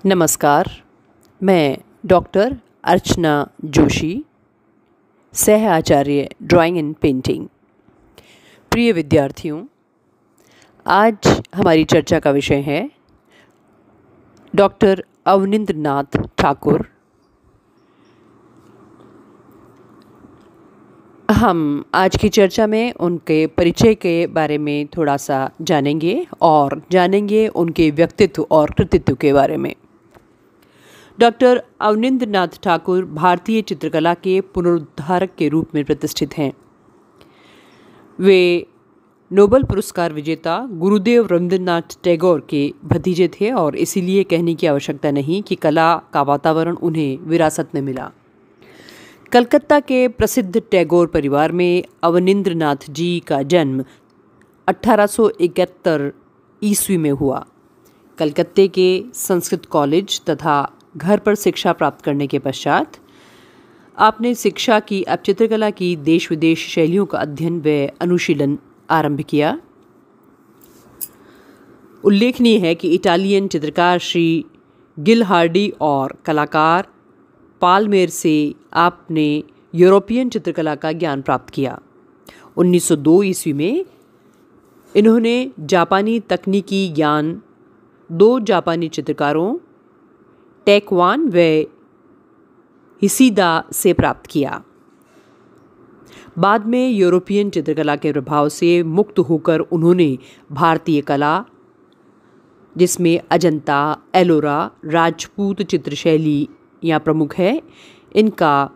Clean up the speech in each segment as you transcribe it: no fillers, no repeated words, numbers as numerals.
नमस्कार। मैं डॉक्टर अर्चना जोशी, सह आचार्य ड्राइंग एंड पेंटिंग। प्रिय विद्यार्थियों, आज हमारी चर्चा का विषय है डॉक्टर अवनिंद्रनाथ ठाकुर। हम आज की चर्चा में उनके परिचय के बारे में थोड़ा सा जानेंगे और जानेंगे उनके व्यक्तित्व और कृतित्व के बारे में। डॉक्टर अवनिंद्रनाथ ठाकुर भारतीय चित्रकला के पुनरुद्धारक के रूप में प्रतिष्ठित हैं। वे नोबेल पुरस्कार विजेता गुरुदेव रवींद्रनाथ टैगोर के भतीजे थे और इसीलिए कहने की आवश्यकता नहीं कि कला का वातावरण उन्हें विरासत में मिला। कलकत्ता के प्रसिद्ध टैगोर परिवार में अवनिंद्रनाथ जी का जन्म 1871 ईस्वी में हुआ। कलकत्ते के संस्कृत कॉलेज तथा घर पर शिक्षा प्राप्त करने के पश्चात आपने शिक्षा की अब चित्रकला की देश विदेश शैलियों का अध्ययन व अनुशीलन आरंभ किया। उल्लेखनीय है कि इटालियन चित्रकार श्री गिलहार्डी और कलाकार पालमेर से आपने यूरोपियन चित्रकला का ज्ञान प्राप्त किया। 1902 ईस्वी में इन्होंने जापानी तकनीकी ज्ञान दो जापानी चित्रकारों टेकवान व हिसीदा से प्राप्त किया। बाद में यूरोपियन चित्रकला के प्रभाव से मुक्त होकर उन्होंने भारतीय कला, जिसमें अजंता, एलोरा, राजपूत चित्रशैली या प्रमुख है, इनका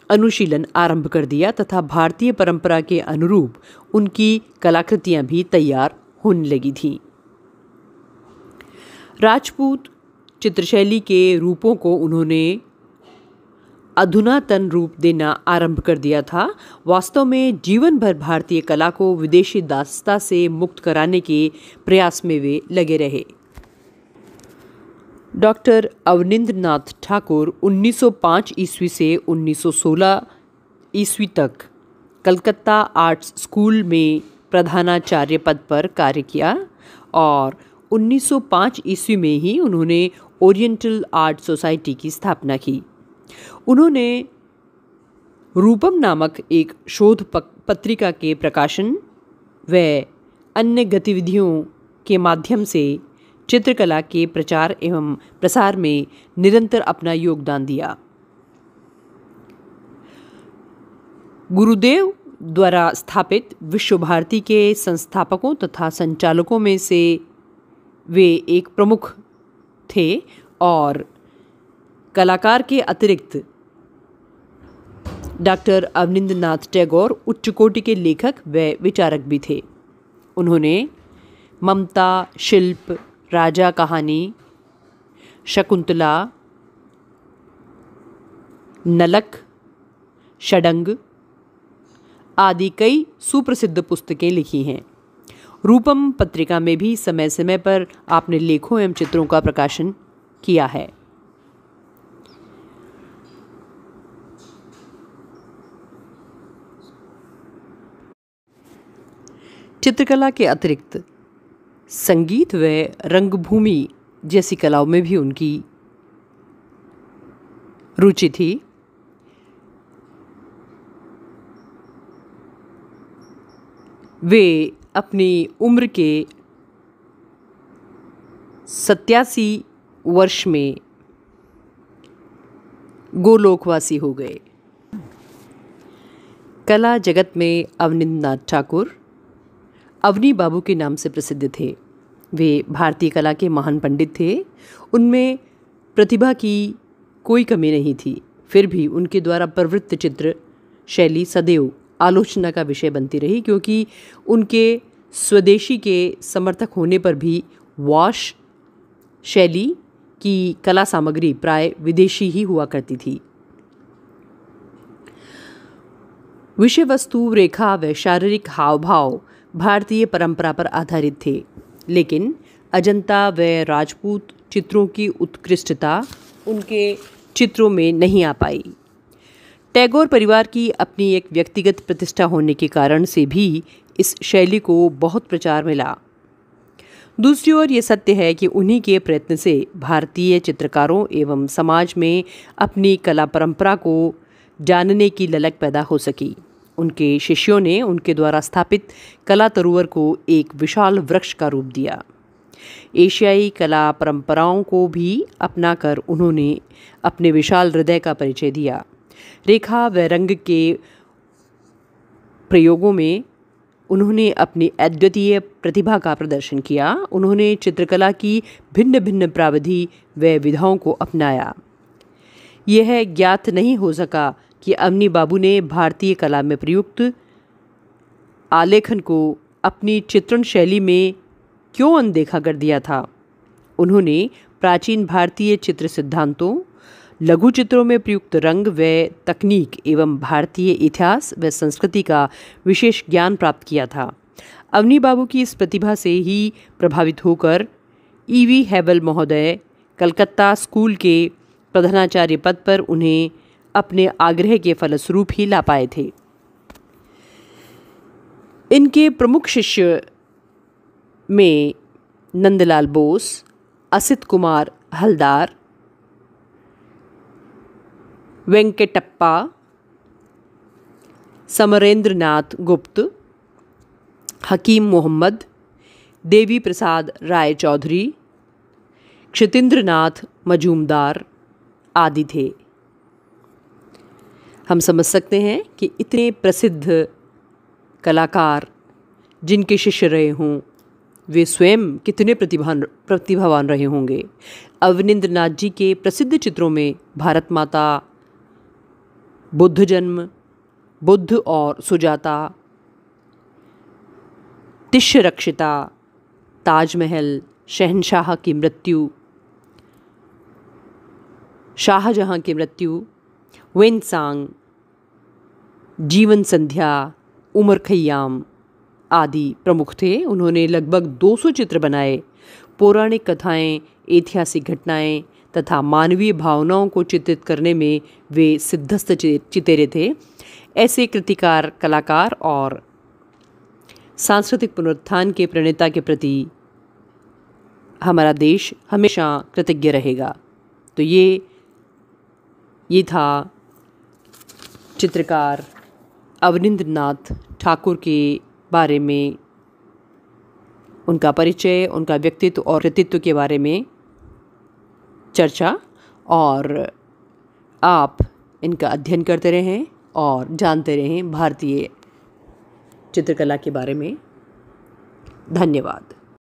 अनुशीलन आरंभ कर दिया तथा भारतीय परंपरा के अनुरूप उनकी कलाकृतियां भी तैयार होने लगी थीं। राजपूत चित्रशैली के रूपों को उन्होंने अधुनातन रूप देना आरंभ कर दिया था। वास्तव में जीवन भर भारतीय कला को विदेशी दासता से मुक्त कराने के प्रयास में वे लगे रहे। डॉक्टर अवनिंद्रनाथ ठाकुर 1905 ईस्वी से 1916 ईस्वी तक कलकत्ता आर्ट्स स्कूल में प्रधानाचार्य पद पर कार्य किया और 1905 ईस्वी में ही उन्होंने ओरिएंटल आर्ट सोसाइटी की स्थापना की। उन्होंने रूपम नामक एक शोध पत्रिका के प्रकाशन व अन्य गतिविधियों के माध्यम से चित्रकला के प्रचार एवं प्रसार में निरंतर अपना योगदान दिया। गुरुदेव द्वारा स्थापित विश्व भारती के संस्थापकों तथा संचालकों में से वे एक प्रमुख थे और कलाकार के अतिरिक्त डॉक्टर अवनिंद्रनाथ टैगोर उच्च कोटि के लेखक व विचारक भी थे। उन्होंने ममता, शिल्प, राजा कहानी, शकुंतला, नलक, षडंग आदि कई सुप्रसिद्ध पुस्तकें लिखी हैं। रूपम पत्रिका में भी समय समय पर आपने लेखों एवं चित्रों का प्रकाशन किया है। चित्रकला के अतिरिक्त संगीत व रंगभूमि जैसी कलाओं में भी उनकी रुचि थी। वे अपनी उम्र के 87 वर्ष में गोलोकवासी हो गए। कला जगत में अवनिंद्रनाथ ठाकुर अवनी बाबू के नाम से प्रसिद्ध थे। वे भारतीय कला के महान पंडित थे। उनमें प्रतिभा की कोई कमी नहीं थी, फिर भी उनके द्वारा प्रवृत्त चित्र शैली सदैव आलोचना का विषय बनती रही, क्योंकि उनके स्वदेशी के समर्थक होने पर भी वॉश शैली की कला सामग्री प्राय विदेशी ही हुआ करती थी। विषय वस्तु, रेखा व शारीरिक हाव भाव भारतीय परंपरा पर आधारित थे, लेकिन अजंता व राजपूत चित्रों की उत्कृष्टता उनके चित्रों में नहीं आ पाई। टैगोर परिवार की अपनी एक व्यक्तिगत प्रतिष्ठा होने के कारण से भी इस शैली को बहुत प्रचार मिला। दूसरी ओर ये सत्य है कि उन्हीं के प्रयत्न से भारतीय चित्रकारों एवं समाज में अपनी कला परंपरा को जानने की ललक पैदा हो सकी। उनके शिष्यों ने उनके द्वारा स्थापित कला तरुवर को एक विशाल वृक्ष का रूप दिया। एशियाई कला परंपराओं को भी अपनाकर उन्होंने अपने विशाल हृदय का परिचय दिया। रेखा व रंग के प्रयोगों में उन्होंने अपनी अद्वितीय प्रतिभा का प्रदर्शन किया। उन्होंने चित्रकला की भिन्न भिन्न प्राविधि व विधाओं को अपनाया। यह ज्ञात नहीं हो सका कि अवनी बाबू ने भारतीय कला में प्रयुक्त आलेखन को अपनी चित्रण शैली में क्यों अनदेखा कर दिया था। उन्होंने प्राचीन भारतीय चित्र सिद्धांतों, लघु चित्रों में प्रयुक्त रंग व तकनीक एवं भारतीय इतिहास व संस्कृति का विशेष ज्ञान प्राप्त किया था। अवनी बाबू की इस प्रतिभा से ही प्रभावित होकर ईवी हैबल महोदय कलकत्ता स्कूल के प्रधानाचार्य पद पर उन्हें अपने आग्रह के फलस्वरूप ही ला पाए थे। इनके प्रमुख शिष्य में नंदलाल बोस, असित कुमार हलदार, वेंकटप्पा, समरेंद्रनाथ गुप्त, हकीम मोहम्मद, देवी प्रसाद राय चौधरी, क्षितेंद्रनाथ मजूमदार आदि थे। हम समझ सकते हैं कि इतने प्रसिद्ध कलाकार जिनके शिष्य रहे हों, वे स्वयं कितने प्रतिभावान रहे होंगे। अवनींद्र नाथ जी के प्रसिद्ध चित्रों में भारत माता, बुद्ध जन्म, बुद्ध और सुजाता, तिष्य रक्षिता, ताजमहल, शहनशाह की मृत्यु, शाहजहां की मृत्यु, वेनसांग, जीवन संध्या, उमर खय्याम आदि प्रमुख थे। उन्होंने लगभग 200 चित्र बनाए। पौराणिक कथाएं, ऐतिहासिक घटनाएं तथा मानवीय भावनाओं को चित्रित करने में वे सिद्धस्त चितेरे थे। ऐसे कृतिकार कलाकार और सांस्कृतिक पुनरुत्थान के प्रणेता के प्रति हमारा देश हमेशा कृतज्ञ रहेगा। तो ये था चित्रकार अवनींद्र नाथ ठाकुर के बारे में, उनका परिचय, उनका व्यक्तित्व और कृतित्व के बारे में चर्चा। और आप इनका अध्ययन करते रहें और जानते रहें भारतीय चित्रकला के बारे में। धन्यवाद।